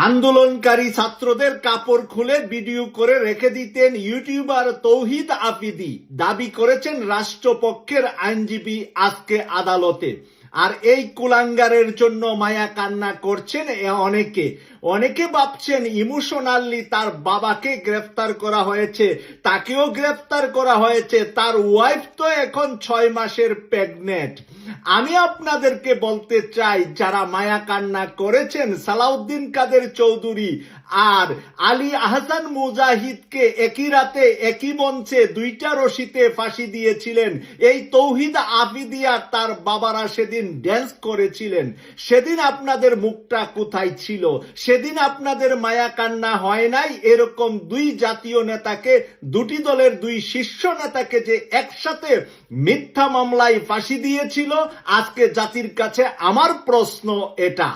আন্দোলনকারী ছাত্রদের কাপড় খুলে ভিডিও করে রেখে দিতেন ইউটিউবার তৌহিদ আফ্রিদি, দাবি করেছেন রাষ্ট্রপক্ষের আইনজীবী আজকে আদালতে। আর এই কুলাঙ্গারের জন্য মায়া কান্না করছেন অনেকে ভাবছেন ইমোশনালি তার বাবাকে গ্রেফতার করা হয়েছে, তাকেও গ্রেফতার করা হয়েছে, তার ওয়াইফ তো এখন 6 মাসের প্রেগনেন্ট। আমি আপনাদেরকে বলতে চাই, যারা মায়া কান্না করেছেন সালাউদ্দিন কাদের চৌধুরী আর আলী আহসান মুজাহিদকে একই রাতে একই মঞ্চে 2টা রশিতে ফাঁসি দিয়েছিলেন এই তৌহিদ আফ্রিদি আর তার বাবারা সেদিন ড্যান্স করেছিলেন, সেদিন আপনাদের মুখটা কোথায় ছিল? সেদিন আপনাদের মায়া কান্না হয় নাই এরকম 2 জাতীয় নেতাকে, 2টি দলের 2 শীর্ষ নেতাকে যে একসাথে মিথ্যা মামলায় ফাঁসি দিয়েছিল? আজকে জাতির কাছে আমার প্রশ্ন এটা।